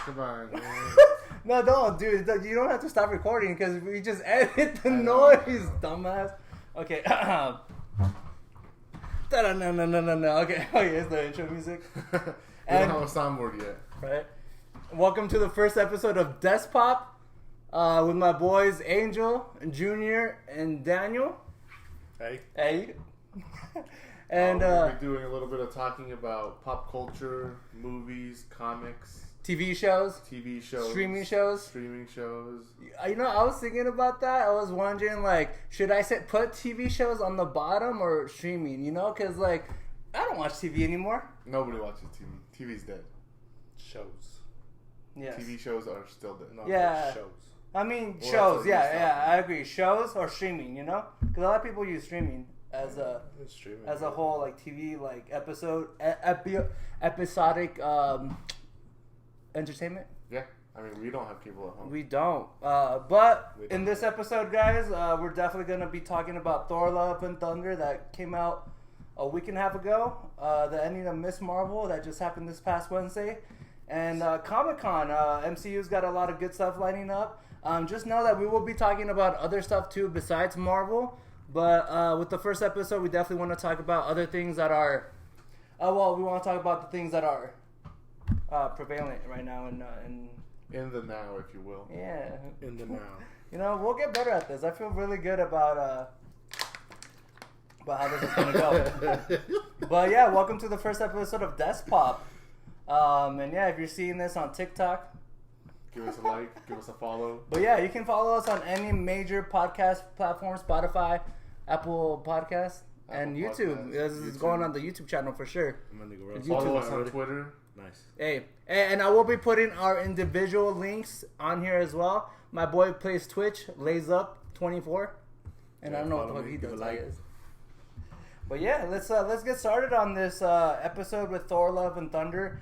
Goodbye. No, don't, dude. You don't have to stop recording because we just edit the noise, dumbass. Okay. No. Okay, it's the intro music. We don't have a soundboard yet. Right. Welcome to the first episode of Deskpop with my boys Angel, Junior, and Daniel. Hey. And we'll be doing a little bit of talking about pop culture, movies, comics, TV shows, streaming shows. You know, I was thinking about that. I was wondering, like, should I put TV shows on the bottom or streaming? You know, because like I don't watch TV anymore. Nobody watches TV. TV's dead. Shows. Yes. TV shows are still dead. No, Yeah. shows. I mean, shows. Yeah, I agree. Shows or streaming. You know, because a lot of people use streaming as a whole, like TV, like episodic entertainment. Yeah, I mean, we don't have cable at home. We don't. But in this episode, guys, we're definitely going to be talking about Thor Love and Thunder that came out a week and a half ago. The ending of Miss Marvel that just happened this past Wednesday. And Comic-Con. MCU's got a lot of good stuff lining up. Just know that we will be talking about other stuff too besides Marvel. But with the first episode, we definitely want to talk about other things that are... we want to talk about the things that are prevalent right now in the now, if you will. Yeah. In the now. You know, we'll get better at this. I feel really good about how this is gonna go. But yeah, welcome to the first episode of Deskpop. And yeah, if you're seeing this on TikTok, give us a like, give us a follow. But yeah, you can follow us on any major podcast platform: Spotify, Apple Podcasts, and YouTube. This is going on the YouTube channel for sure. Follow us on Twitter. Nice. Hey, and I will be putting our individual links on here as well. My boy plays Twitch, lays up 24, and I don't know what the fuck he does. But yeah, let's get started on this episode with Thor Love and Thunder.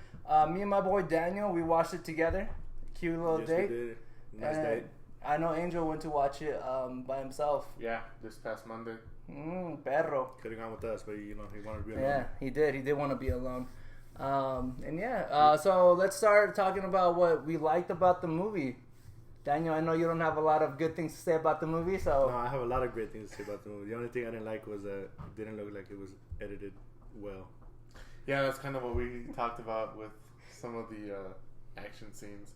Me and my boy Daniel, we watched it together. Cute little date. We did. Nice date. I know Angel went to watch it by himself. Yeah, this past Monday. Perro. Could have gone with us, but you know he wanted to be alone. Yeah, he did. He did want to be alone. And yeah, so let's start talking about what we liked about the movie. Daniel, I know you don't have a lot of good things to say about the movie, so... No, I have a lot of great things to say about the movie. The only thing I didn't like was that it didn't look like it was edited well. Yeah, that's kind of what we talked about with some of the action scenes.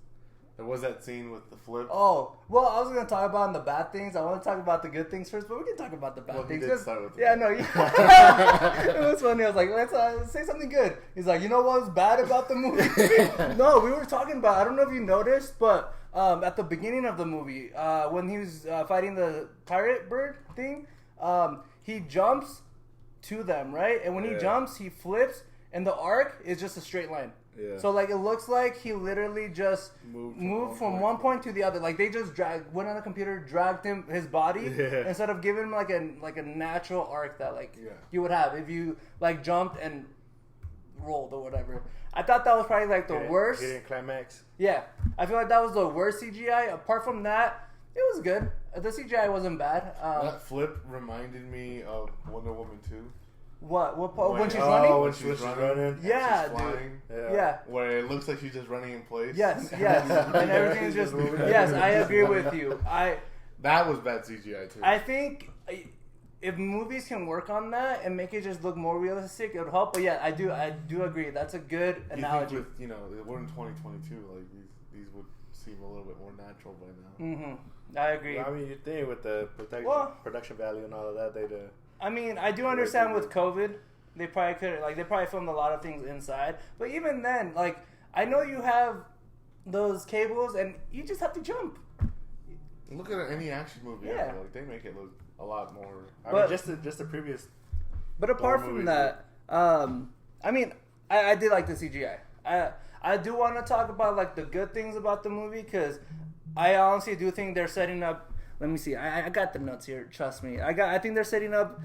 There was that scene with the flip. Oh, well, I was going to talk about the bad things. I want to talk about the good things first, but we can talk about the bad things. He did start with no, it was funny. I was like, let's say something good. He's like, you know what was bad about the movie? No, we were talking about, I don't know if you noticed, but at the beginning of the movie, when he was fighting the pirate bird thing, he jumps to them, right? And when he jumps, he flips, and the arc is just a straight line. Yeah. So like it looks like he literally just moved from one point to the other. Like they just went on the computer, dragged his body instead of giving him like a natural arc that you would have if you like jumped and rolled or whatever. I thought that was probably like the worst. He didn't climax. Yeah, I feel like that was the worst CGI. Apart from that, it was good. The CGI wasn't bad. That flip reminded me of Wonder Woman 2. What when she's running? When she's running. Yeah, she's flying. Yeah. Where it looks like she's just running in place. Yes. And everything's just moving. Yes, I agree with you. That was bad CGI too. I think if movies can work on that and make it just look more realistic, it would help. But yeah, I do agree. That's a good analogy. With, we're in 2022. Like these would seem a little bit more natural by now. Mm-hmm. I agree. Well, I mean, you think with the production value and all of that, they'd. I mean, I do understand with COVID, they probably filmed a lot of things inside. But even then, like, I know you have those cables and you just have to jump. Look at any action movie. Yeah. Like, they make it look a lot more. I mean, just the previous. But apart from that, I mean, I did like the CGI. I do want to talk about like the good things about the movie because I honestly do think they're setting up. Let me see. I got the notes here. Trust me. I think they're setting up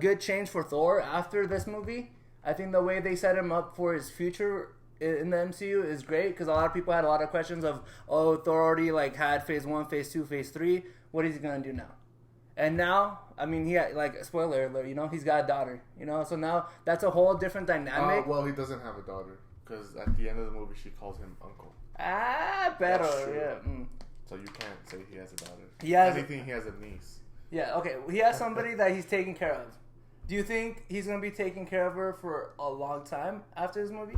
good change for Thor after this movie. I think the way they set him up for his future in the MCU is great because a lot of people had a lot of questions of, Thor already like had phase 1, phase 2, phase 3. What is he gonna do now? And now, I mean, he had, like, spoiler alert, he's got a daughter, so now that's a whole different dynamic. Well, he doesn't have a daughter because at the end of the movie she calls him uncle. Better. Yeah. So you can't say he has a daughter. He has. Anything, he has a niece. Yeah. Okay. He has somebody that he's taking care of. Do you think he's gonna be taking care of her for a long time after this movie?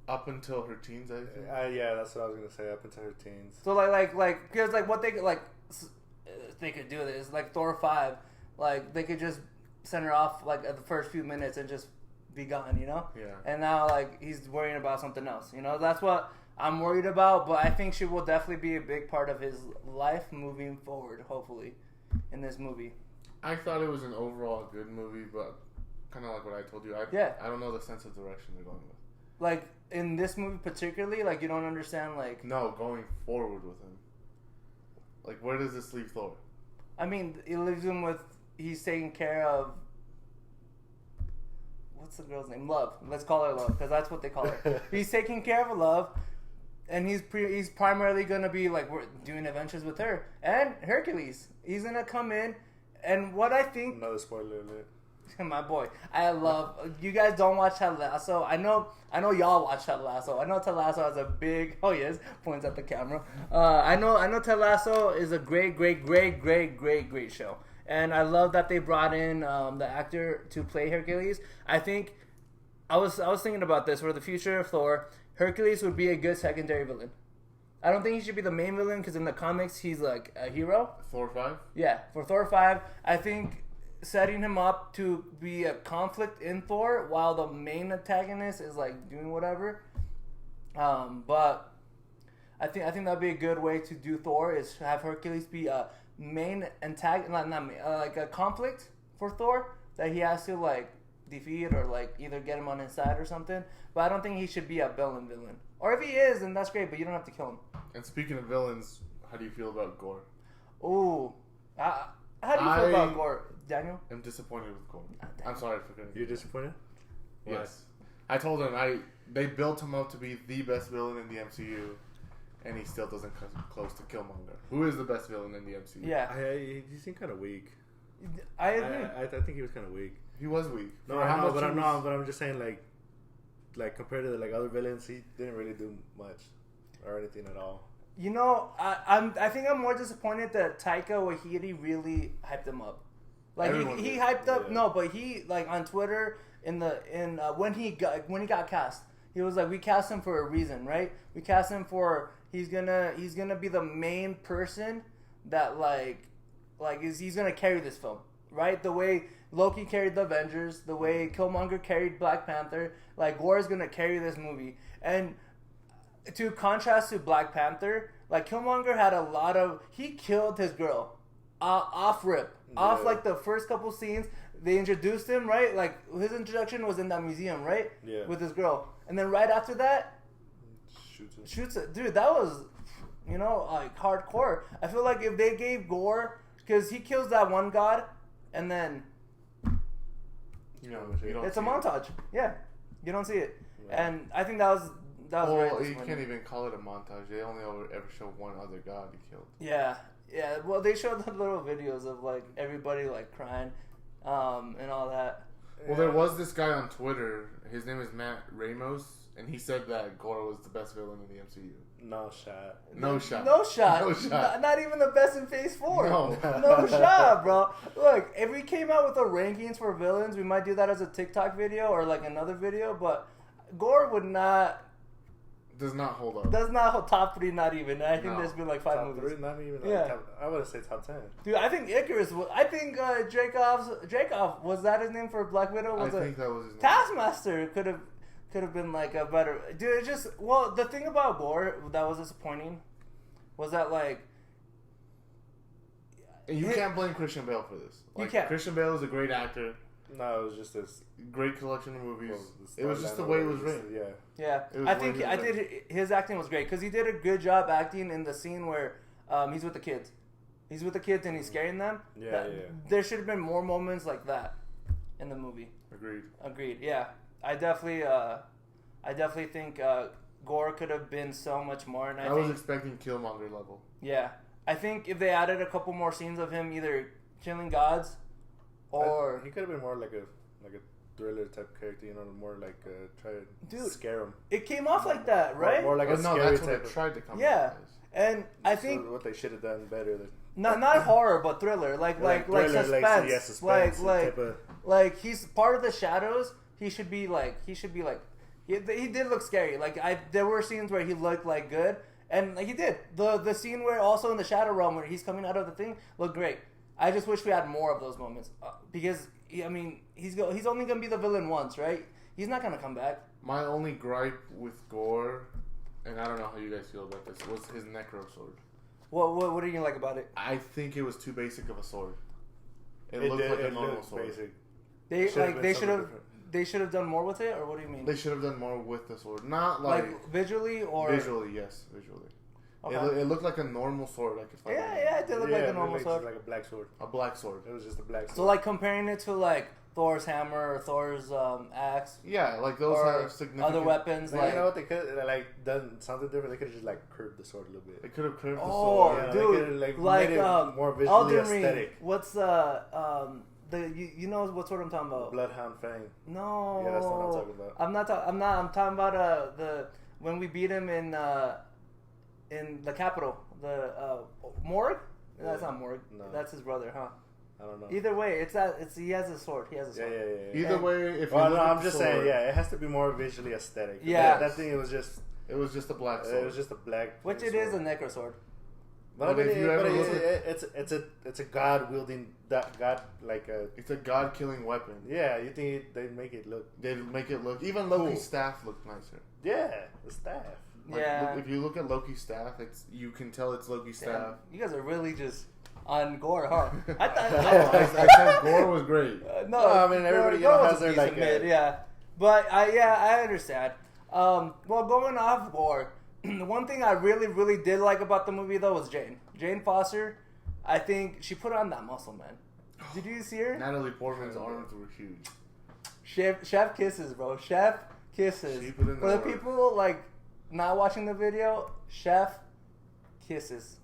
Up until her teens, I think. Yeah, that's what I was gonna say. Up until her teens. So because what they could do this like Thor 5, like they could just send her off like at the first few minutes and just be gone, you know? Yeah. And now like he's worrying about something else, you know? That's what I'm worried about, but I think she will definitely be a big part of his life moving forward, hopefully, in this movie. I thought it was an overall good movie, but kind of like what I told you. I don't know the sense of direction they're going with. Like, in this movie particularly, like, you don't understand, like... No, going forward with him. Like, where does this leave Thor? I mean, it leaves him with... He's taking care of... What's the girl's name? Love. Let's call her Love, because that's what they call her. He's taking care of Love, and he's primarily going to be, like, doing adventures with her. And Hercules. He's going to come in, and what I think... Another spoiler alert. My boy, I love. You guys don't watch Ted Lasso. I know y'all watch Ted Lasso. I know Ted Lasso has a big. Oh yes, points at the camera. I know Ted Lasso is a great show, and I love that they brought in the actor to play Hercules. I think I was thinking about this for the future of Thor. Hercules would be a good secondary villain. I don't think he should be the main villain because in the comics he's like a hero. Thor 5? Yeah, for Thor 5, I think. Setting him up to be a conflict in Thor while the main antagonist is like doing whatever. But I think that'd be a good way to do Thor is have Hercules be a main antagonist, like a conflict for Thor that he has to like defeat or like either get him on his side or something. But I don't think he should be a villain. Or if he is, then that's great. But you don't have to kill him. And speaking of villains, how do you feel about Gore? Ooh, how do you feel about Gore? Daniel? I'm disappointed with Gore. I'm sorry for getting... You're disappointed? Yes. I told him they built him up to be the best villain in the MCU, and he still doesn't come close to Killmonger, who is the best villain in the MCU. Yeah. He seemed kind of weak. I agree. I think he was kind of weak. He was weak. No, I know, but I'm just saying like compared to like other villains, he didn't really do much or anything at all. You know, I think I'm more disappointed that Taika Waititi really hyped him up. Like he hyped up but he like on Twitter when he got cast, he was like, we cast him for a reason, right? We cast him for he's gonna be the main person that he's gonna carry this film, right? The way Loki carried the Avengers, the way Killmonger carried Black Panther, like Gore is gonna carry this movie. And to contrast to Black Panther, like Killmonger had he killed his girl off rip. Off like the first couple scenes, they introduced him, right? Like his introduction was in that museum, right? Yeah. With his girl, and then right after that, shoots it. Dude, that was, like hardcore. I feel like if they gave Gore, because he kills that one god, and then it's a montage. Yeah, you don't see it, and I think that was you can't even call it a montage. They only ever show one other god he killed. Yeah, well, they showed the little videos of, like, everybody, like, crying, and all that. Well, there was this guy on Twitter, his name is Matt Ramos, and he said that Gore was the best villain in the MCU. No shot. No shot. Not even the best in Phase 4. No. No shot, bro. Look, if we came out with the rankings for villains, we might do that as a TikTok video or, like, another video, but Gore would not... Does not hold up. Does not hold top 3, not even. I think there's been like 5 top movies. 3, not even. Like top, I would say top 10. Dude, I think Icarus. I think Dreykov, was that his name for Black Widow? I think that was his name. Taskmaster could have been like a better dude. It just the thing about Gore that was disappointing was that like you can't blame Christian Bale for this. Like, you can't. Christian Bale is a great actor. No, it was just this great collection of movies. It was just the way it was written. Yeah. I think his acting was great because he did a good job acting in the scene where he's with the kids. He's with the kids and he's scaring them. Yeah. There should have been more moments like that in the movie. Agreed. Yeah. I definitely think Gore could have been so much more. And I was expecting Killmonger level. Yeah. I think if they added a couple more scenes of him either killing gods or he could have been more like a thriller type character, you know, more like try to scare him. It came off like that, right? More like a scary that's what type they of, tried to come Yeah. up with. And I think what they should have done better. not horror, but thriller, like thriller, suspense, suspense, like he's part of the shadows. He should be like he did look scary. Like there were scenes where he looked like good, and like he did. The scene where also in the shadow realm where he's coming out of the thing looked great. I just wish we had more of those moments because I mean he's only gonna be the villain once, right? He's not gonna come back. My only gripe with Gore, and I don't know how you guys feel about this, was his necro sword. What do you like about it? I think it was too basic of a sword. It looked like a normal sword. Basic. They should have done more with it, or what do you mean? They should have done more with the sword, not like visually or visually. Yes, visually. Okay. It looked like a normal sword. I could find. Yeah, it did look like a normal sword. Like a black sword. A black sword. It was just a black sword. So like comparing it to like Thor's hammer or Thor's axe. Yeah, like those have significant other weapons. You know what they could done something different. They could have just like curved the sword a little bit. They could have curved the Oh, sword. dude, they made it more visually aesthetic. What's you know what sword I'm talking about? Bloodhound Fang. No. Yeah, that's what I'm talking about. I'm talking about when we beat him in the capital, the Morg. That's not Morg. No. That's his brother, huh? I don't know. Either way, he has a sword. He has a sword. Yeah. Either way, if well, you look I'm at just the sword, saying, it has to be more visually aesthetic. Yeah. That thing, it was just a black sword. It was just a black. Which it is a necro sword. But But if you ever look it's a god wielding god like a. It's a god killing weapon. Yeah, you think they'd make it look? Even Loki's staff looked nicer. Yeah, the staff. Like, if you look at Loki's staff, you can tell it's Loki's staff. You guys are really just on Gore, huh? I thought I said Gore was great. no, I mean everybody has their like mid, yeah. But I understand. Well, going off Gore, the one thing I really did like about the movie though was Jane Foster. I think she put on that muscle, man. Did you see her? Natalie Portman's arms were huge. Chef kisses, bro. Chef kisses. She put in For the work. people like not watching the video, Chef kisses.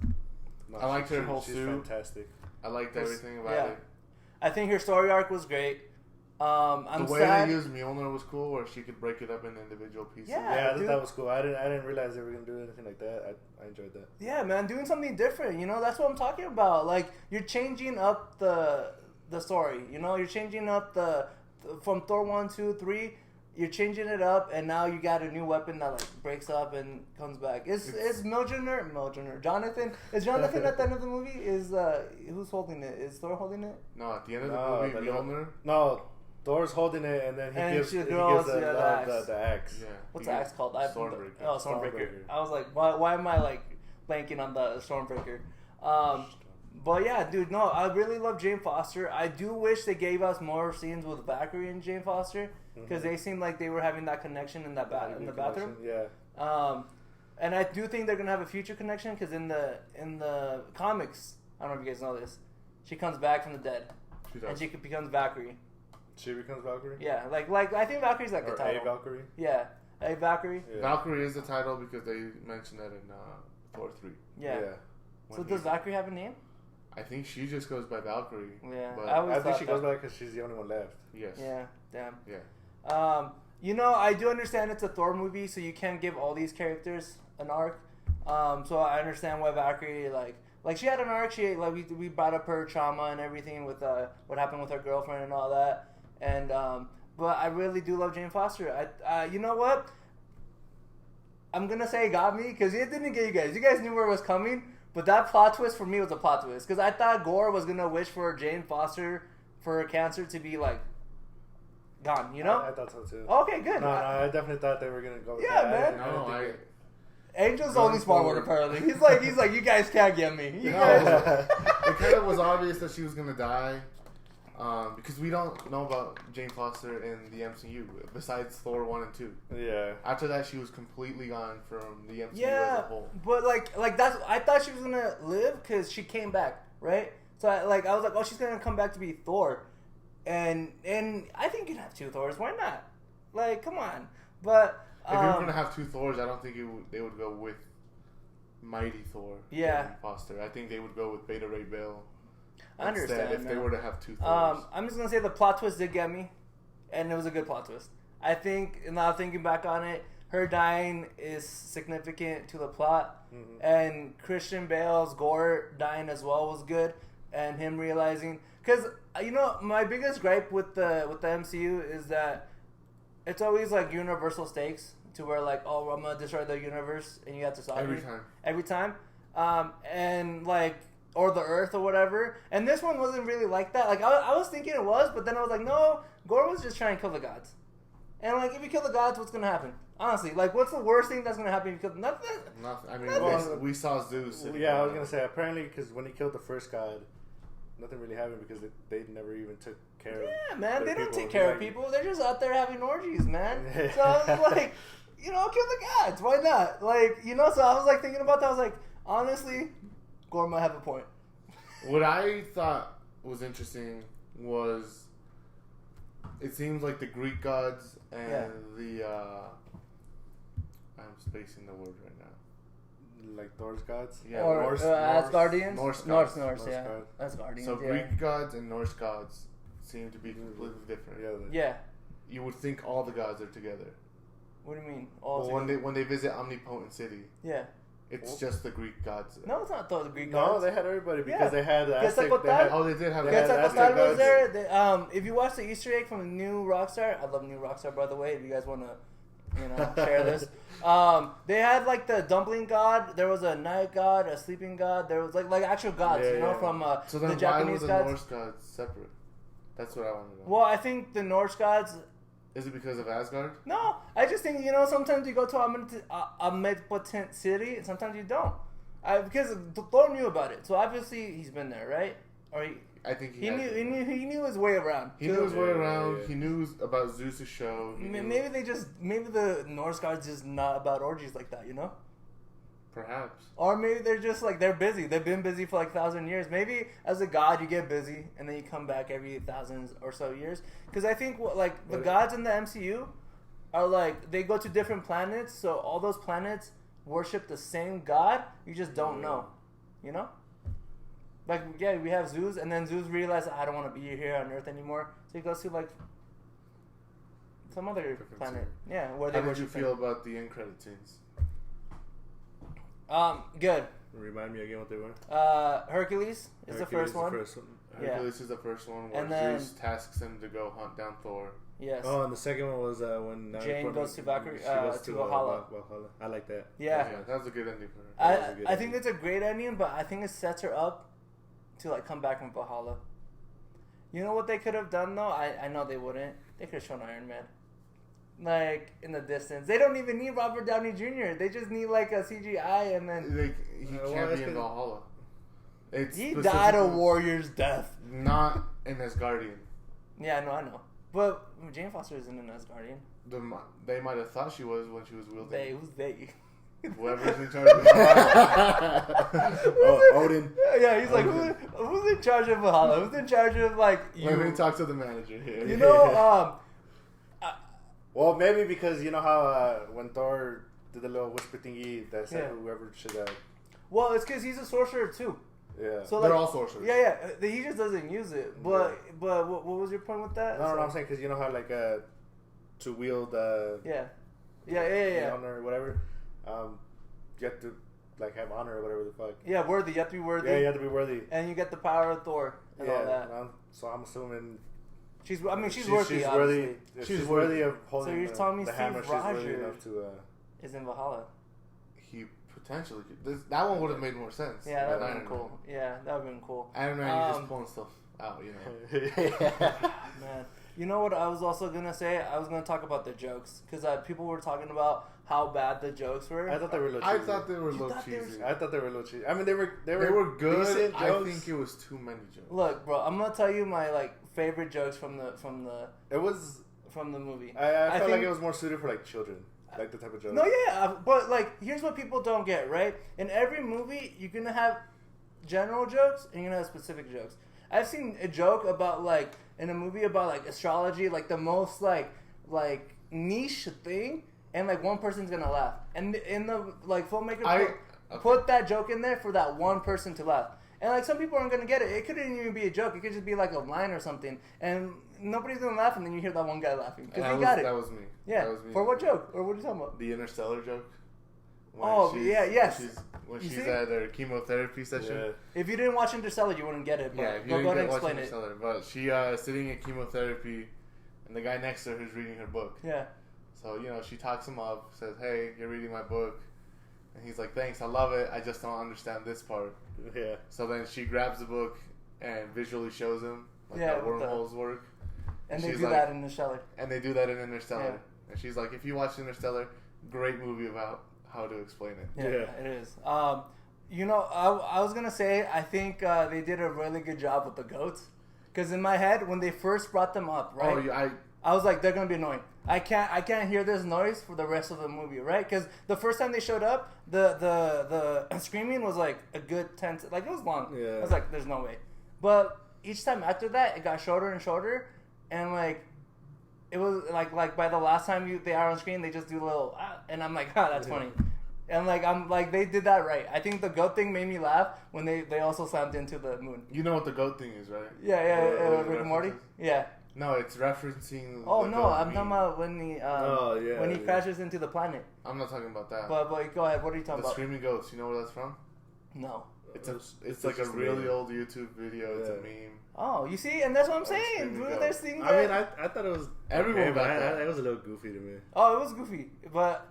No, I liked her whole she's suit. fantastic. I liked everything about it. I think her story arc was great. I'm the way sad. they used Mjolnir was cool, where she could break it up into individual pieces. Yeah. I thought that was cool. I didn't realize they were gonna do anything like that. I enjoyed that. Yeah, man, doing something different. You know, that's what I'm talking about. Like you're changing up the story. You know, you're changing up from Thor 1, 2, 3. You're changing it up, and now you got a new weapon that like breaks up and comes back. Is Mjolnir Jonathan? Is Jonathan at the end of the movie? Is who's holding it? Is Thor holding it? No, at the end of the movie, Mjolnir. No, Thor's holding it, and then he gives the axe. Yeah. What's the axe called? Stormbreaker. Oh, Stormbreaker. I was like, why am I like blanking on the Stormbreaker? But yeah, dude, no, I really love Jane Foster. I do wish they gave us more scenes with Valkyrie and Jane Foster because they seemed like they were having that connection in the bathroom. Yeah. And I do think they're gonna have a future connection because in the comics, I don't know if you guys know this, she comes back from the dead and she becomes Valkyrie. She becomes Valkyrie. Yeah, like I think Valkyrie's like or a title. A Valkyrie. Yeah, a Valkyrie. Yeah. Valkyrie is the title because they mentioned that in Thor 3. Yeah. So does Valkyrie have a name? I think she just goes by Valkyrie. Yeah, but I think she goes by because she's the only one left. Yes. Yeah. Damn. Yeah. You know, I do understand it's a Thor movie, so you can't give all these characters an arc. So I understand why Valkyrie like she had an arc. She we brought up her trauma and everything with what happened with her girlfriend and all that. And but I really do love Jane Foster. You know what? I'm gonna say it got me because it didn't get you guys. You guys knew where it was coming, but that plot twist for me was a plot twist because I thought Gore was gonna wish for Jane Foster for her cancer to be like gone. You know? I thought so too. Okay, good. No, I definitely thought they were gonna go. With Yeah, that. man. Angel's the only smart one apparently. He's like, you guys can't get me. You guys. It kind of was obvious that she was gonna die, because we don't know about Jane Foster in the MCU besides Thor 1 and 2. Yeah. After that, she was completely gone from the MCU as a Yeah, whole. but like that's I thought she was gonna live because she came back, right? So I was like, oh, she's gonna come back to be Thor, and I think you can have two Thors. Why not? Like, come on. But If you were gonna have two Thors, I don't think they would go with Mighty Thor. Yeah. Jane Foster. I think they would go with Beta Ray Bill. I understand If they were to have two Thors. I'm just gonna say the plot twist did get me, and it was a good plot twist. I think, now thinking back on it, her dying is significant to the plot, and Christian Bale's Gore dying as well was good, and him realizing, because my biggest gripe with the MCU is that it's always like universal stakes to where like, oh, I'm gonna destroy the universe and you have to stop me every time, and like, or the Earth or whatever. And this one wasn't really like that. Like I was thinking it was, but then I was like, no, Gore was just trying to kill the gods. And like, if you kill the gods, what's gonna happen? Honestly, like, what's the worst thing that's gonna happen if you kill nothing? Nothing. I mean, we saw Zeus. Yeah, I was gonna say apparently because when he killed the first god, nothing really happened because they never even took care of. Yeah, man, they don't take care of people. They're just out there having orgies, man. So I was like, kill the gods. Why not? Like, so I was like thinking about that. I was like, honestly, Gore might have a point. What I thought was interesting was it seems like the Greek gods and the I'm spacing the word right now. Like Thor's gods? Yeah, or Asgardians? Norse gods. Norse, yeah. Asgardians, so Greek gods and Norse gods seem to be completely different. Yeah. You would think all the gods are together. What do you mean? When they visit Omnipotent City. Yeah. It's just the Greek gods. No, it's not the Greek gods. No, they had everybody because they had the Aztec. They did have the Aztec gods there. If you watch the Easter egg from the new Rockstar, I love new Rockstar, by the way. If you guys want to, share this. They had like the dumpling god. There was a night god, a sleeping god. There was like actual gods, from so then the Japanese why gods. the Norse gods separate? That's what I want to know. Well, I think the Norse gods. Is it because of Asgard? No, I just think sometimes you go to a omnipotent city and sometimes you don't. Because Thor knew about it, so obviously he's been there, right? Or I think he knew his way around. He knew his way around. Yeah. He knew about Zeus' show. Maybe the Norse gods just not about orgies like that, Perhaps. Or maybe they're just like, they're busy. They've been busy for like 1,000 years. Maybe as a god you get busy and then you come back every thousands or so years. Because I think the gods in the MCU are like, they go to different planets, so all those planets worship the same god. You just don't know, Like, yeah, we have Zeus, and then Zeus realized, I don't want to be here on Earth anymore. So he goes to like some other planet. Yeah, where they How did you feel about the end credit scenes? Good. Remind me again what they were. Hercules is the first one. Hercules is the first one where Zeus tasks him to go hunt down Thor. Yes. Oh, and the second one was when Jane goes to Valhalla. I like that. Yeah, that was a good ending for her. I think it's a great ending, but I think it sets her up to like come back from Valhalla. You know what they could have done though? I know they wouldn't. They could have shown Iron Man. Like in the distance, they don't even need Robert Downey Jr. They just need like a CGI, and then he can't be in Valhalla. He died a warrior's death, not an Asgardian. Yeah, I know, but Jane Foster isn't an Asgardian. They might have thought she was when she was wielding. Who's they? Whoever's in charge of Valhalla. Odin. Yeah, he's like, who's in charge of Valhalla? Who's in charge of like you? Let me talk to the manager here. Well, maybe because you know how when Thor did the little whisper thingy that said whoever should. Well, it's because he's a sorcerer too. Yeah, so they're all sorcerers. Yeah. He just doesn't use it. But what was your point with that? No, I'm saying because you know how like to wield yeah, honor or whatever, you have to like have honor or whatever the fuck. Yeah, worthy. You have to be worthy. Yeah, you have to be worthy. And you get the power of Thor and all that. So I'm assuming. She's worthy. She's worthy. She's worthy of holding. So you're telling me the Steve hammer. Rogers She's worthy enough to. Is in Valhalla. He potentially could. That one would have made more sense. Yeah, that would have been cool. Yeah, that would have been cool. Iron Man, he's just pulling stuff out, Man, you know what I was also gonna say? I was gonna talk about the jokes because people were talking about how bad the jokes were. I thought they were a little cheesy. I thought they were a little cheesy. I thought they were a little cheesy. I mean, they were good. Decent jokes. I think it was too many jokes. Look, bro, I'm gonna tell you my favorite jokes from the movie. I felt like it was more suited for like children, like the type of jokes. No, yeah, but like here's what people don't get, right? In every movie, you're gonna have general jokes and you're gonna have specific jokes. I've seen a joke about in a movie about astrology, the most niche thing, and one person's gonna laugh, and in the filmmaker put that joke in there for that one person to laugh. And like some people aren't gonna get it. It couldn't even be a joke. It could just be like a line or something, and nobody's gonna laugh, and then you hear that one guy laughing because he got it. That was me. Yeah. That was me. For what joke? Or what are you talking about? The Interstellar joke. Yes. When she's at her chemotherapy session. Yeah. If you didn't watch Interstellar, you wouldn't get it. But Yeah, if you go didn't ahead and watch explain Interstellar, but she is sitting in chemotherapy, and the guy next to her is reading her book. Yeah. So she talks him up, says, "Hey, you're reading my book," and he's like, "Thanks, I love it. I just don't understand this part." Yeah. So then she grabs the book and visually shows him Yeah, how wormholes work. And they she's do that in Interstellar. And they do that in Interstellar. Yeah. And she's like, if you watch Interstellar, great movie about how to explain it. Yeah, it is. I was going to say, I think they did a really good job with the goats. Because in my head, when they first brought them up, right? Oh, yeah, I was like, they're going to be annoying. I can't hear this noise for the rest of the movie, right? Because the first time they showed up, the screaming was like a good 10... Like, it was long. Yeah. I was like, there's no way. But each time after that, it got shorter and shorter. And, like, it was, like by the last time they are on screen, they just do a little... and I'm like, that's funny. And, like, I'm like, they did that right. I think the goat thing made me laugh when they also slammed into the moon. You know what the goat thing is, right? Yeah, Rick and Morty? Yeah. No, it's referencing... Oh, no, I'm talking about when he crashes into the planet. I'm not talking about that. But go ahead, what are you talking about? The Screaming Goats, you know where that's from? No. It's like a really old YouTube video. It's a meme. Oh, you see? And that's what I'm saying. There's things that... I mean, I thought it was... Everyone got that. It was a little goofy to me. Oh, it was goofy. But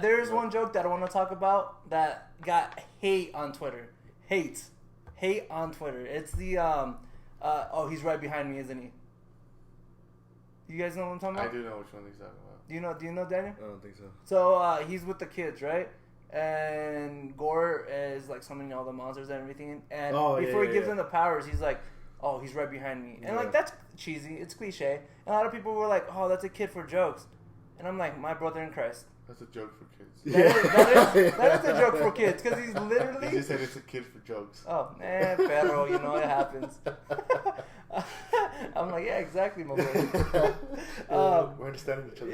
there's one joke that I want to talk about that got hate on Twitter. Hate on Twitter. It's the... he's right behind me, isn't he? You guys know what I'm talking about? I do know which one he's talking about. Do you know Daniel? I don't think so. So he's with the kids, right? And Gore is like summoning all the monsters and everything. And before he gives them the powers, he's like, "Oh, he's right behind me." And like that's cheesy. It's cliche. And a lot of people were like, "Oh, that's a kid for jokes." And I'm like, "My brother in Christ." That's a joke for kids. That is a joke for kids because he's literally. He just said it's a kid for jokes. Oh, pero it happens. I'm like, yeah, exactly, my brother. We're understanding each other.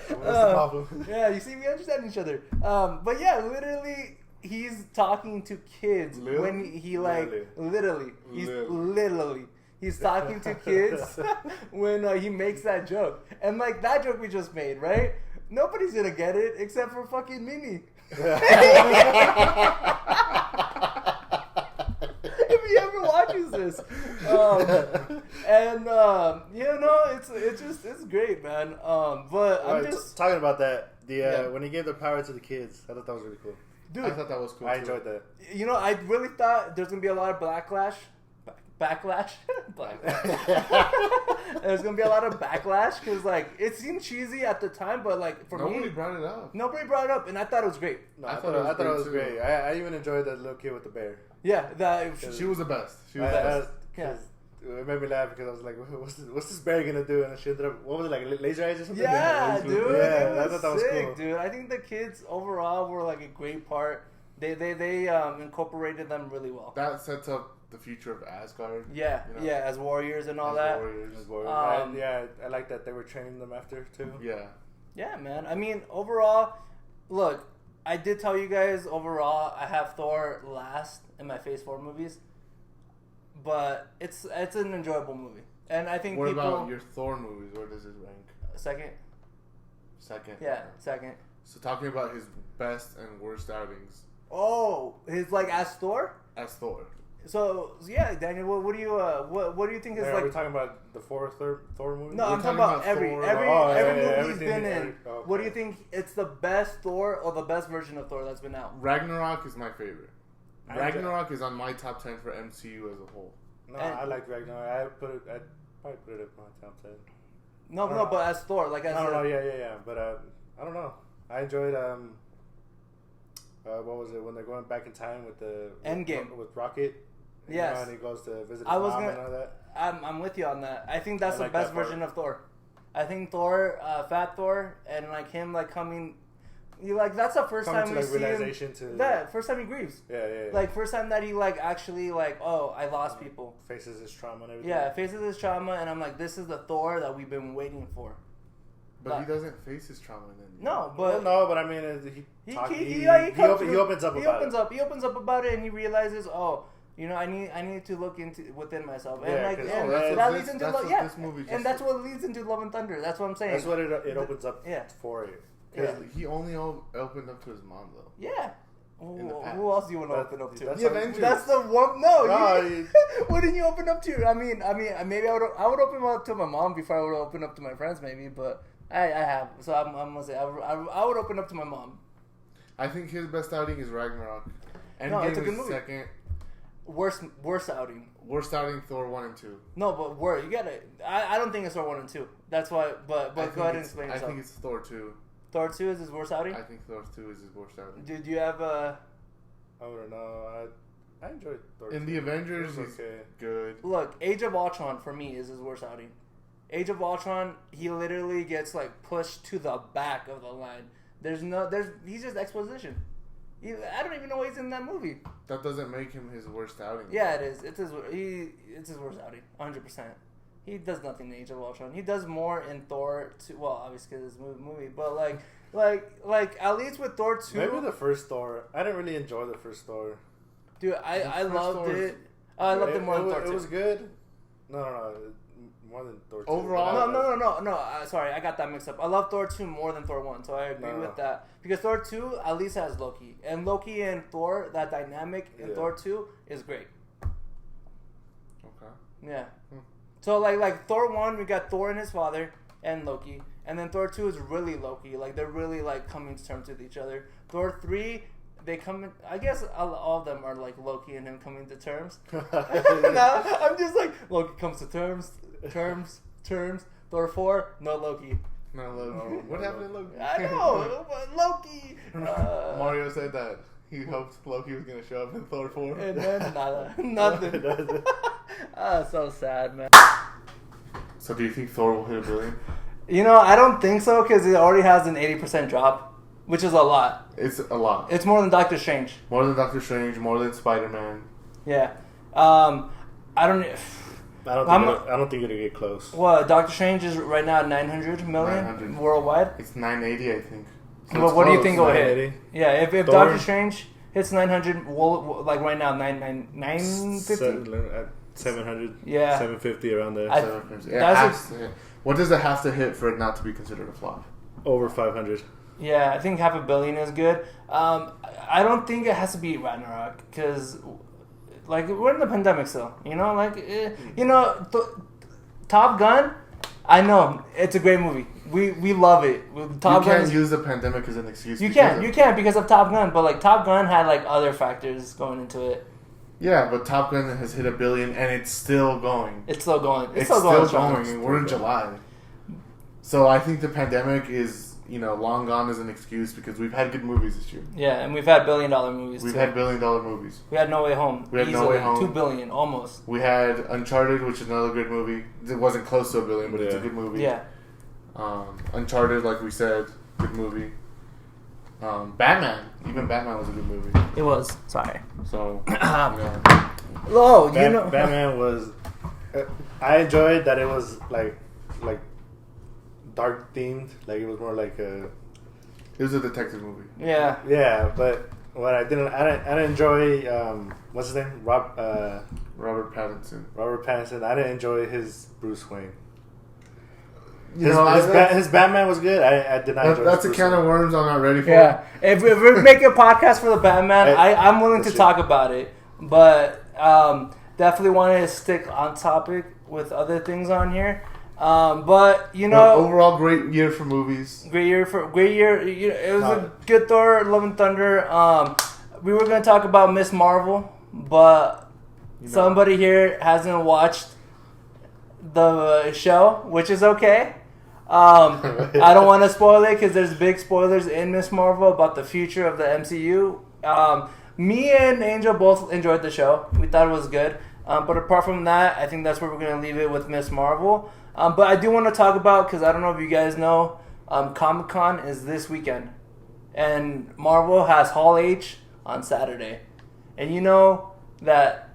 What's the problem? Yeah, you see, we understand each other. But yeah, literally, he's talking to kids when he like literally he's talking to kids when he makes that joke, and like that joke we just made, right? Nobody's gonna get it except for fucking Mimi. If he ever watches this, it's great, man. But I'm just talking about that. When he gave the power to the kids, I thought that was really cool. Dude, I thought that was cool. I enjoyed that. I really thought there's gonna be a lot of backlash. There's gonna be a lot of backlash because like it seemed cheesy at the time, but like nobody brought it up. Nobody brought it up, and I thought it was great. No, I thought it was great. I even enjoyed that little kid with the bear. Yeah, she was the best. She was the best. Yeah. It made me laugh because I was like, "What's this bear gonna do?" And she ended up, what was it, like laser eyes or something? Yeah, dude. Yeah, I thought that was sick, cool, dude. I think the kids overall were like a great part. They incorporated them really well. That sets up the future of Asgard. Yeah, as warriors and all that. I like that they were training them after too. Yeah, man. I mean, overall, look, I did tell you guys overall I have Thor last in my Phase 4 movies, but it's an enjoyable movie, and I think What about your Thor movies? Where does it rank? Second. Yeah, second. So talking about his best and worst outings. Oh, his like as Thor. As Thor. So yeah, Daniel, what do you think is like? Are we talking about the fourth Thor movie? No, I'm talking about every movie he's been in. Okay. What do you think? It's the best Thor or the best version of Thor that's been out? Ragnarok is my favorite. Ragnarok is on my top 10 for MCU as a whole. No, I like Ragnarok. I'd probably put it at my top 10. No, but as Thor, like as yeah. But I don't know. I enjoyed what was it when they're going back in time with the Endgame with Rocket? Yes, and he goes to visit his mom and all that. I'm with you on that. I think that's the best version of Thor. I think Thor, Fat Thor, and like him like coming. That's the first time we see him. That first time he grieves. Yeah. Like first time that he like actually like, oh, I lost people. Faces his trauma and everything. Yeah, faces his trauma, and I'm like, this is the Thor that we've been waiting for. But he doesn't face his trauma in the No, but but I mean, he opens up about it. He opens up about it, and he realizes, oh, I need to look into within myself, and that leads into that's what leads into Love and Thunder. That's what I'm saying. That's what it opens up for you. Yeah. He only opened up to his mom though. Yeah. Who else do you want to open up to? The Avengers. That's the one. No, what didn't you open up to? I mean, maybe I would open up to my mom before I would open up to my friends, maybe. But I have, so I'm gonna say I would open up to my mom. I think his best outing is Ragnarok. It's a good movie. Second. Worst outing. Worst outing, Thor 1 and 2. No, but you gotta. I don't think it's Thor 1 and 2. That's why. But go ahead and explain yourself. I think it's Thor 2. Thor 2 is his worst outing? I think Thor 2 is his worst outing. Did you have a... I don't know. I enjoyed Thor 2. In the Avengers, he's good. Look, Age of Ultron, for me, is his worst outing. Age of Ultron, he literally gets, pushed to the back of the line. He's just exposition. I don't even know why he's in that movie. That doesn't make him his worst outing. Yeah, it is. It's his worst outing, 100%. He does nothing in Age of Ultron. He does more in Thor 2. Well, obviously because it's a movie, but like at least with Thor 2. Maybe the first Thor. I didn't really enjoy the first Thor. Dude, I loved it. I loved it more than Thor 2. It was good. No, more than Thor 2. Overall, no. Sorry, I got that mixed up. I love Thor 2 more than Thor 1, so I agree with that. Because Thor 2 at least has Loki, and Loki and Thor, that dynamic in Thor 2 is great. Okay. Yeah. So like Thor 1, we got Thor and his father and Loki, and then Thor 2 is really Loki. Like they're really coming to terms with each other. Thor 3, they come in, I guess all of them are like Loki and him coming to terms. No, I'm just like Loki comes to terms. Thor 4, no Loki. No Loki. What happened to Loki? I know, but Loki. Mario said that he hoped Loki was gonna show up in Thor 4, and then nothing. So sad, man. So do you think Thor will hit $1 billion? I don't think so because it already has an 80% drop, which is a lot. It's a lot. It's more than Doctor Strange. More than Doctor Strange. More than Spider-Man. Yeah. I don't think it'll get close. Well, Doctor Strange is right now at 900 million worldwide. It's 980, I think. So what do you think will hit? Yeah, if Doctor Strange hits 900, like right now, 950? 700, 750 around there. What does it have to hit for it not to be considered a flop? Over 500. Yeah, I think $500 million is good. I don't think it has to be Ragnarok because, we're in the pandemic still. Top Gun. I know it's a great movie. We love it. Top Gun. You can't use the pandemic as an excuse. You can't because of Top Gun. But Top Gun had other factors going into it. Yeah, but Top Gun has hit $1 billion and it's still going. It's still going. It's still going. We're in July. So I think the pandemic is, long gone as an excuse because we've had good movies this year. Yeah, and we've had $1 billion movies. We've had $1 billion movies. We had No Way Home. No Way Home. $2 billion, almost. We had Uncharted, which is another good movie. It wasn't close to $1 billion, but it's a good movie. Yeah. Uncharted, like we said, good movie. Batman. Even Batman was a good movie. It was. Sorry. So, Batman was... I enjoyed that it was, dark themed. It was more like a... It was a detective movie. Yeah. Yeah, but what I didn't enjoy... what's his name? Robert Pattinson. Robert Pattinson. I didn't enjoy his Bruce Wayne. His Batman was good. I did not enjoy that's a can of worms I'm not ready for. Yeah. If we're making a podcast for the Batman, I'm willing to talk about it. But definitely wanted to stick on topic with other things on here. But overall great year for movies. Great year. It was a good Thor, Love and Thunder. We were going to talk about Miss Marvel, but somebody here hasn't watched the show, which is okay. I don't want to spoil it because there's big spoilers in Miss Marvel about the future of the MCU. Me and Angel both enjoyed the show. We thought it was good. But apart from that, I think that's where we're going to leave it with Miss Marvel. But I do want to talk about, because I don't know if you guys know, Comic-Con is this weekend. And Marvel has Hall H on Saturday. And you know that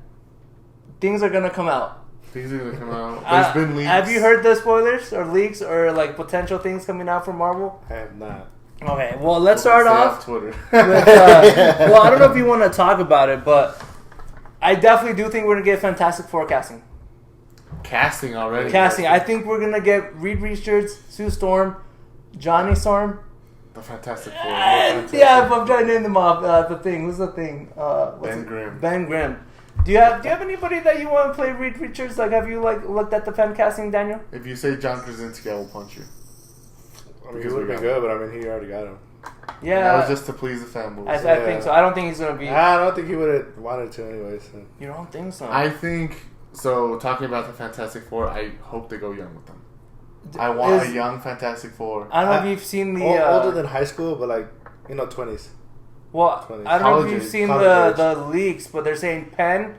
things are going to come out. Things are gonna come out. There's been leaks. Have you heard the spoilers or leaks or like potential things coming out from Marvel? I have not. Okay, well let's start off Twitter. with, well, I don't know if you want to talk about it, but I definitely do think we're gonna get Fantastic Four casting. Casting already. Casting. I think we're gonna get Reed Richards, Sue Storm, Johnny Storm. The Fantastic Four. Yeah, if I'm trying to name them off. The thing. Who's the thing? Ben Grimm. Ben Grimm. Do you have anybody that you want to play Reed Richards? Like, have you like looked at the fan casting, Daniel? If you say John Krasinski, I will punch you. I mean, he would be good, but I mean, he already got him. Yeah, that was just to please the fanboys. I think so. I don't think he's gonna be. I don't think he would have wanted to, anyways. So. You don't think so? I think so. Talking about the Fantastic Four, I hope they go young with them. I want a young Fantastic Four. I don't know if you've seen the older than high school, but like 20s. Well, 20s. I don't know if you've seen the leaks, but they're saying Penn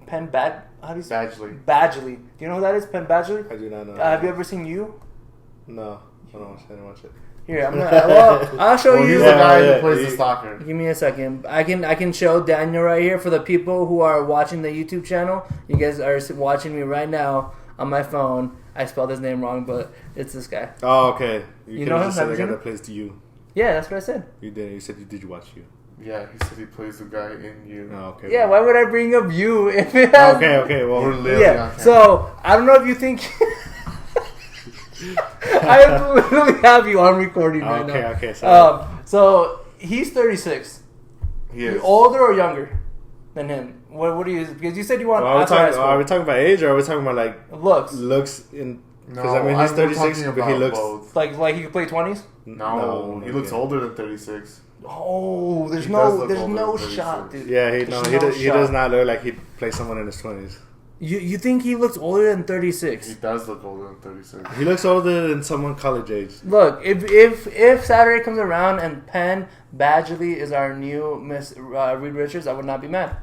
Bad. How do you say? Badgley. Do you know who that is? Penn Badgley? I do not know. Have you ever seen You? No, I didn't watch it. Here, I'm gonna. Well, I'll show you. He's the guy who plays the stalker. Give me a second. I can show Daniel right here for the people who are watching the YouTube channel. You guys are watching me right now on my phone. I spelled his name wrong, but it's this guy. Oh, okay. You know him? Just said the guy that plays You. Yeah, that's what I said. You did. You said did you watch You? Yeah, he said he plays the guy in You. Oh, okay. Yeah, why would I bring up You if it has... Okay. Well, we're literally on camera. So I don't know if you think. I literally have you on recording right now. Okay. Sorry. So he's 36. He is. You older or younger than him? What do you? Because you said you want. Are we talking about age, or are we talking about like looks in? No, because I mean he's 36, but he looks both. like he could play 20s. No, he looks older than 36. Oh, there's no shot, dude. Yeah, he does not look like he'd play someone in his 20s. You think he looks older than 36? He does look older than 36. He looks older than someone college age. Look, if Saturday comes around and Penn Badgley is our new Miss Reed Richards, I would not be mad.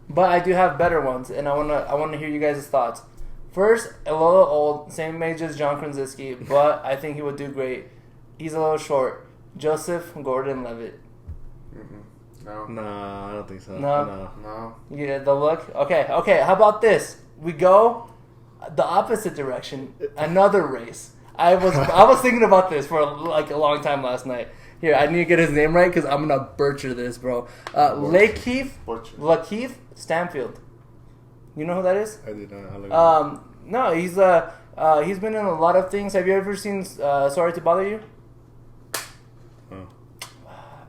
But I do have better ones, and I wanna hear you guys' thoughts. First, a little old, same age as John Krasinski, but I think he would do great. He's a little short. Joseph Gordon-Levitt. No, I don't think so. No. Yeah, the look. Okay. How about this? We go the opposite direction. Another race. I was thinking about this for a long time last night. Here, I need to get his name right because I'm gonna butcher this, bro. Lakeith Stanfield. You know who that is? I did not. No, he's been in a lot of things. Have you ever seen Sorry to Bother You? Oh.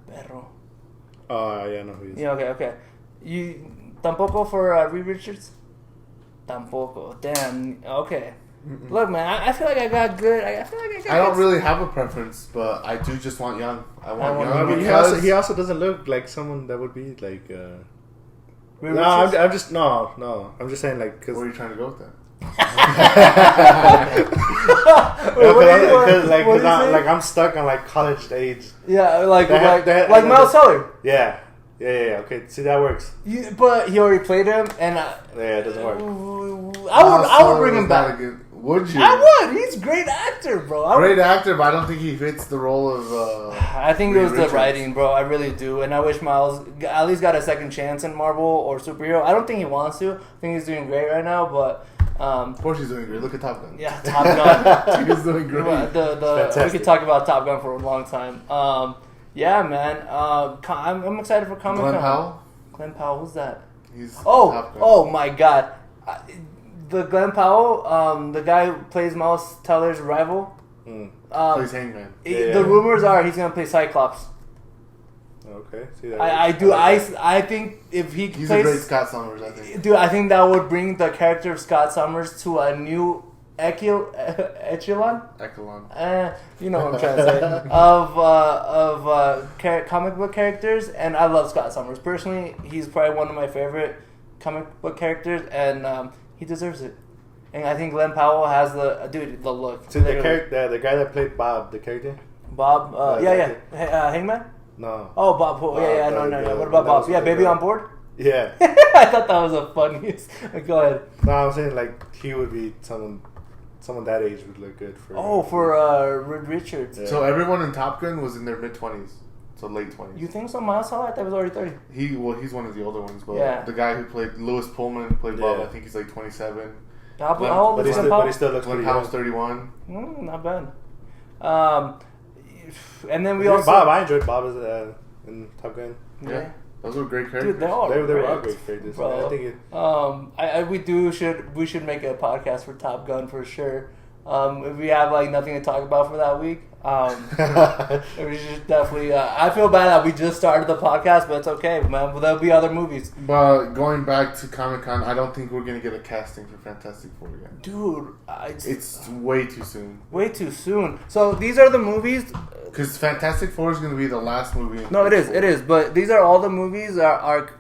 Perro. Oh, yeah, I know who he is. Yeah, okay. You tampoco for Reed Richards? Tampoco. Damn. Okay. Mm-mm. Look, man, I feel like I got good. I don't really have a preference, but I do just want young. I want young. I mean, he also doesn't look like someone that would be like. No, I'm just no. I'm just saying like. Cause where are you trying to go with that? Because I'm stuck on like college age. Yeah, like Miles Teller. Yeah. Okay, see that works. But he already played him, and it doesn't work. I would bring him back. Would you? I would. He's a great actor, bro. Great actor, but I don't think he fits the role of. I think it was the writing, bro. I really do, and I wish Miles at least got a second chance in Marvel or superhero. I don't think he wants to. I think he's doing great right now, but. Of course he's doing great. Look at Top Gun. Yeah, Top Gun. He's doing great. We could talk about Top Gun for a long time. Yeah, man. I'm excited for Comic Con. Glenn Powell, who's that? He's oh my God. The Glenn Powell, the guy who plays Miles Teller's rival. Plays Hangman. The rumors are he's gonna play Cyclops. Okay, see that. I think if he's plays, a great Scott Summers. I think. Dude, I think that would bring the character of Scott Summers to a new echelon. You know what I'm trying to say. of comic book characters, and I love Scott Summers personally. He's probably one of my favorite comic book characters, and he deserves it. And I think Glenn Powell has the look. So the guy that played Bob, the character. Bob, Hangman. No. Oh, Bob. No. What about Bob? Yeah, Baby on Board. Yeah. I thought that was the funniest. Go ahead. No, I'm saying like he would be someone that age would look good for. For Reed Richards. Yeah. So everyone in Top Gun was in their mid-20s. so late 20s. You think so? Miles Teller, I thought he was already 30. He's one of the older ones, but the guy who played Lewis Pullman, who played Bob, I think he's like 27. How old is But he still looks Glenn pretty Powell's young. 31. Not bad. And then we also also... Bob, I enjoyed Bob as in Top Gun. Yeah. Those were great characters. Dude, they were all great characters. Bro. I think we should make a podcast for Top Gun for sure. If we have like nothing to talk about for that week, we should definitely. I feel bad that we just started the podcast, but it's okay, man. But there'll be other movies. But going back to Comic-Con, I don't think we're gonna get a casting for Fantastic Four yet. Dude, it's way too soon. Way too soon. So these are the movies. Because Fantastic Four is gonna be the last movie. No, it is. But these are all the movies are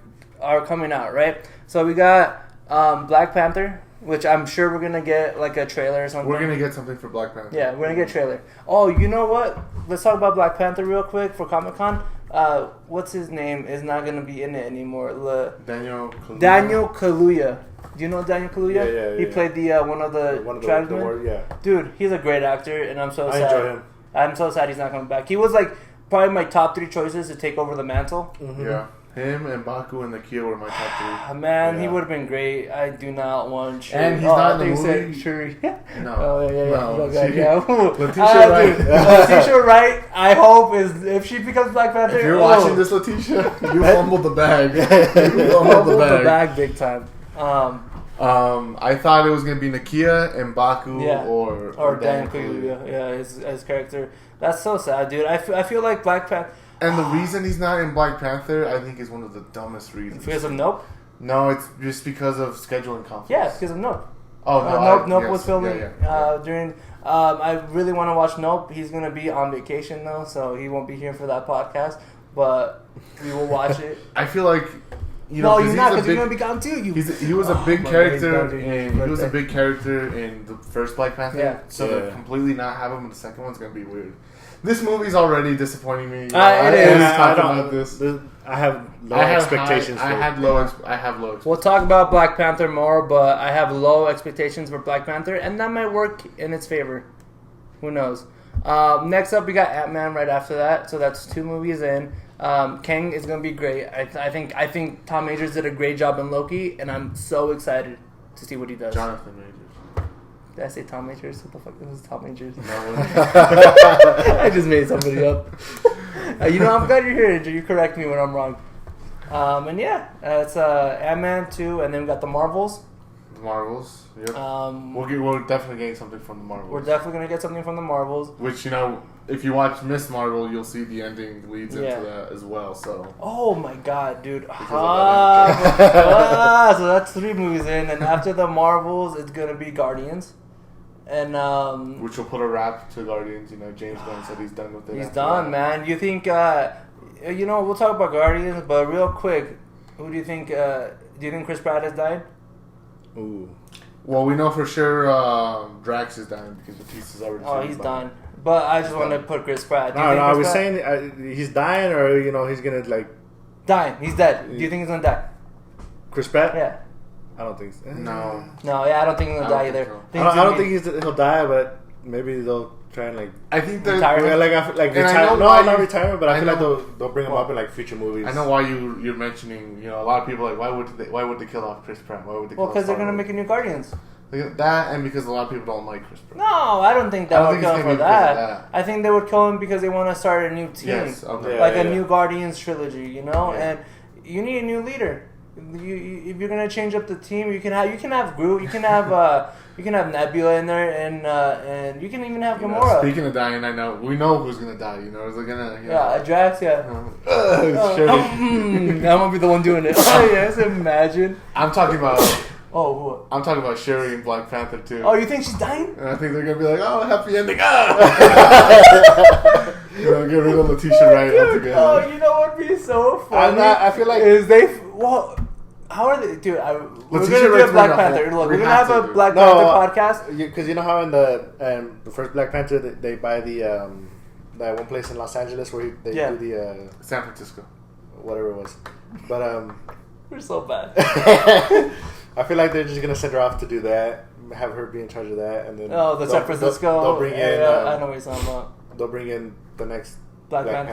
coming out, right? So we got Black Panther, which I'm sure we're gonna get like a trailer or something. We're gonna get something for Black Panther. Yeah, we're gonna get a trailer. Oh, you know what? Let's talk about Black Panther real quick for Comic-Con. What's his name is not gonna be in it anymore. Daniel Kaluuya. Do you know Daniel Kaluuya? Yeah. He played the one of the tribesmen. Yeah. Dude, he's a great actor, and I'm so sad. I enjoy him. I'm so sad he's not coming back. He was like probably my top 3 choices to take over the mantle. Mm-hmm. Yeah. Him and Baku and Nakia were my top 3. Man, he would have been great. I do not want Shuri. And he's not in the movie. Shuri. No. Oh, yeah. No. Letitia Wright. Letitia Wright, I hope, if she becomes Black Panther. If you're watching this, Letitia, you fumbled the bag. You fumbled the bag big time. I thought it was going to be Nakia and Baku or Daniel Kaluuya. Yeah, his character. That's so sad, dude. I feel like Black Panther... And the reason he's not in Black Panther, I think, is one of the dumbest reasons. Because of Nope? No, it's just because of scheduling conflicts. Yeah, because of Nope. Oh, no. Nope was filming during... I really want to watch Nope. He's going to be on vacation, though, so he won't be here for that podcast. But we will watch it. I feel like... you're not, because you're going to be gone, too. He was a big character in the first Black Panther. Yeah. So to completely not have him in the second one's going to be weird. This movie's already disappointing me. It is. I have low expectations. I have low expectations. We'll talk about Black Panther more, but I have low expectations for Black Panther, and that might work in its favor. Who knows? Next up, we got Ant-Man right after that, so that's 2 movies in. Kang is gonna be great. I think Tom Majors did a great job in Loki, and I'm so excited to see what he does. Jonathan Majors. Did I say Tom Majors? What the fuck? It was Tom Majors. No. I just made somebody up. I'm glad you're here, Andrew. You correct me when I'm wrong. And yeah, it's Ant-Man 2, and then we got the Marvels. The Marvels. Yep. We're definitely getting something from the Marvels. We're definitely gonna get something from the Marvels. Which if you watch Miss Marvel, you'll see the ending leads into that as well. So. Oh my god, dude! So that's 3 movies in, and after the Marvels, it's gonna be Guardians, and which will put a wrap to Guardians. James Gunn said he's done with it. He's done, man. You think? We'll talk about Guardians, but real quick, who do you think? Do you think Chris Pratt has died? Ooh. Well, we know for sure Drax is dying because Batista's already. Oh, he's done. But I just want to put Chris Pratt. No, I was saying he's dying, or he's gonna dying. He's dead. Do you think he's gonna die? Chris Pratt? Yeah. I don't think so. No. I don't think he's gonna die either. So. I don't think he'll die, but maybe they'll try and I think they're retire. Not retirement, but I feel like they'll bring him up in future movies. I know why you're mentioning. A lot of people are like, why would they kill off Chris Pratt? Why would they? Because they're gonna make a new Guardians. That and because a lot of people don't like Chris Pratt. No, I don't think that would kill him for that. I think they would kill him because they want to start a new team, a new Guardians trilogy, and you need a new leader. If you're gonna change up the team, you can have Groot, you can have Nebula in there, and you can even have Gamora. Speaking of dying, we know who's gonna die. Is it gonna? Drax, yeah. I'm gonna be the one doing it. Oh yes, imagine. I'm talking about. Oh, who? I'm talking about Shuri in Black Panther too. Oh, you think she's dying? And I think they're gonna be like, "Oh, happy ending!" Get rid of Letitia Wright altogether. Oh, you know what would be so funny? I feel like how are they, dude? We're Letitia gonna do a Black Wright's Panther. Look, we're gonna have a Black Panther podcast. Because you know how in the first Black Panther they buy the that one place in Los Angeles where they do the San Francisco, whatever it was, but we're so bad. I feel like they're just gonna send her off to do that, have her be in charge of that, and then the San Francisco. They'll bring in. I know what you're talking about. They'll bring in the next Black Panther.